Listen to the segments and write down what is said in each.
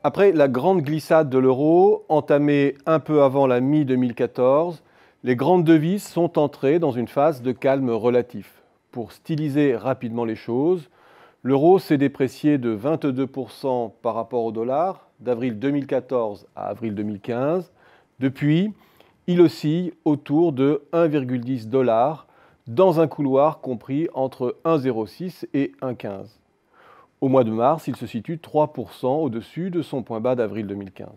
Après la grande glissade de l'euro, entamée un peu avant la mi-2014, les grandes devises sont entrées dans une phase de calme relatif. Pour styliser rapidement les choses, l'euro s'est déprécié de 22% par rapport au dollar d'avril 2014 à avril 2015. Depuis, il oscille autour de 1,10 $ dans un couloir compris entre 1,06 et 1,15. Au mois de mars, il se situe 3% au-dessus de son point bas d'avril 2015.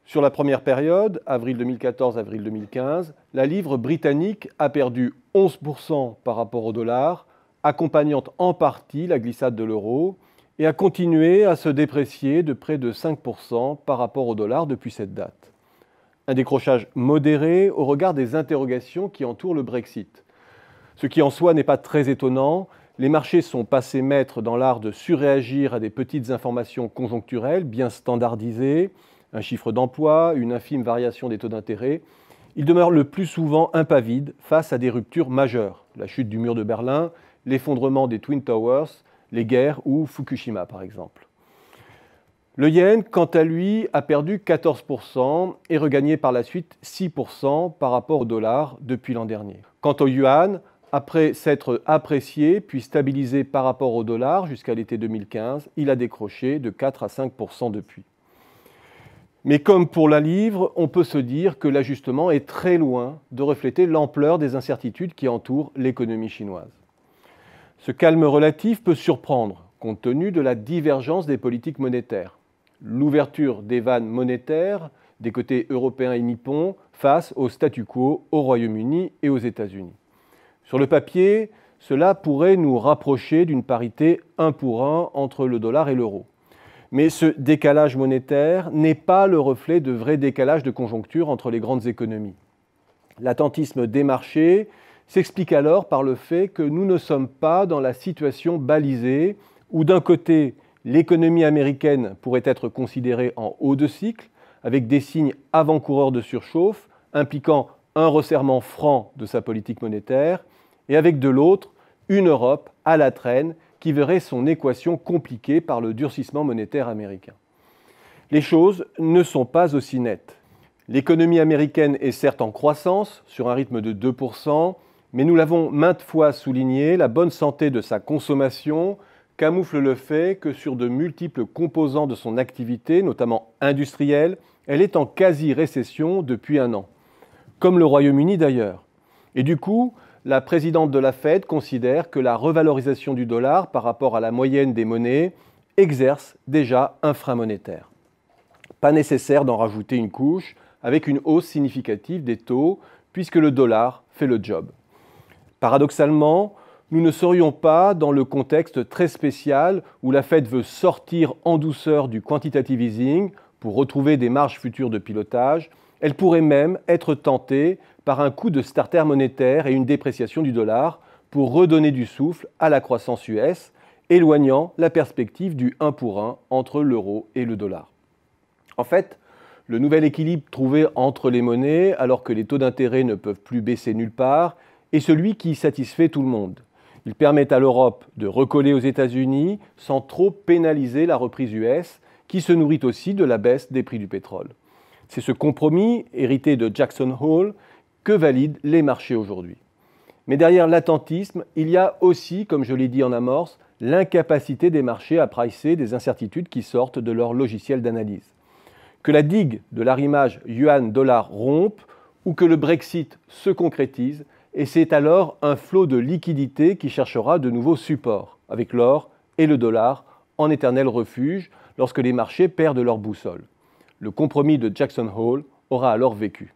Sur la première période, avril 2014-avril 2015, la livre britannique a perdu 11% par rapport au dollar, accompagnant en partie la glissade de l'euro, et a continué à se déprécier de près de 5% par rapport au dollar depuis cette date. Un décrochage modéré au regard des interrogations qui entourent le Brexit. Ce qui en soi n'est pas très étonnant, les marchés sont passés maîtres dans l'art de surréagir à des petites informations conjoncturelles bien standardisées, un chiffre d'emploi, une infime variation des taux d'intérêt. Ils demeurent le plus souvent impavides face à des ruptures majeures, la chute du mur de Berlin, l'effondrement des Twin Towers, les guerres ou Fukushima par exemple. Le yen, quant à lui, a perdu 14% et regagné par la suite 6% par rapport au dollar depuis l'an dernier. Quant au yuan, après s'être apprécié puis stabilisé par rapport au dollar jusqu'à l'été 2015, il a décroché de 4 à 5% depuis. Mais comme pour la livre, on peut se dire que l'ajustement est très loin de refléter l'ampleur des incertitudes qui entourent l'économie chinoise. Ce calme relatif peut surprendre, compte tenu de la divergence des politiques monétaires. L'ouverture des vannes monétaires des côtés européens et nippons face au statu quo au Royaume-Uni et aux États-Unis. Sur le papier, cela pourrait nous rapprocher d'une parité 1 pour 1 entre le dollar et l'euro. Mais ce décalage monétaire n'est pas le reflet de vrais décalages de conjoncture entre les grandes économies. L'attentisme des marchés s'explique alors par le fait que nous ne sommes pas dans la situation balisée où d'un côté, l'économie américaine pourrait être considérée en haut de cycle, avec des signes avant-coureurs de surchauffe, impliquant un resserrement franc de sa politique monétaire, et avec de l'autre, une Europe à la traîne qui verrait son équation compliquée par le durcissement monétaire américain. Les choses ne sont pas aussi nettes. L'économie américaine est certes en croissance, sur un rythme de 2%, mais nous l'avons maintes fois souligné, la bonne santé de sa consommation camoufle le fait que sur de multiples composants de son activité, notamment industrielle, elle est en quasi-récession depuis un an, comme le Royaume-Uni d'ailleurs. Et du coup, la présidente de la Fed considère que la revalorisation du dollar par rapport à la moyenne des monnaies exerce déjà un frein monétaire. Pas nécessaire d'en rajouter une couche avec une hausse significative des taux puisque le dollar fait le job. Paradoxalement, nous ne serions pas dans le contexte très spécial où la Fed veut sortir en douceur du quantitative easing pour retrouver des marges futures de pilotage. Elle pourrait même être tentée par un coup de starter monétaire et une dépréciation du dollar pour redonner du souffle à la croissance US, éloignant la perspective du 1 pour 1 entre l'euro et le dollar. En fait, le nouvel équilibre trouvé entre les monnaies, alors que les taux d'intérêt ne peuvent plus baisser nulle part, est celui qui satisfait tout le monde. Il permet à l'Europe de recoller aux États-Unis sans trop pénaliser la reprise US, qui se nourrit aussi de la baisse des prix du pétrole. C'est ce compromis, hérité de Jackson Hole, que valident les marchés aujourd'hui. Mais derrière l'attentisme, il y a aussi, comme je l'ai dit en amorce, l'incapacité des marchés à pricer des incertitudes qui sortent de leur logiciel d'analyse. Que la digue de l'arrimage yuan-dollar rompe ou que le Brexit se concrétise, et c'est alors un flot de liquidités qui cherchera de nouveaux supports, avec l'or et le dollar en éternel refuge lorsque les marchés perdent leur boussole. Le compromis de Jackson Hole aura alors vécu.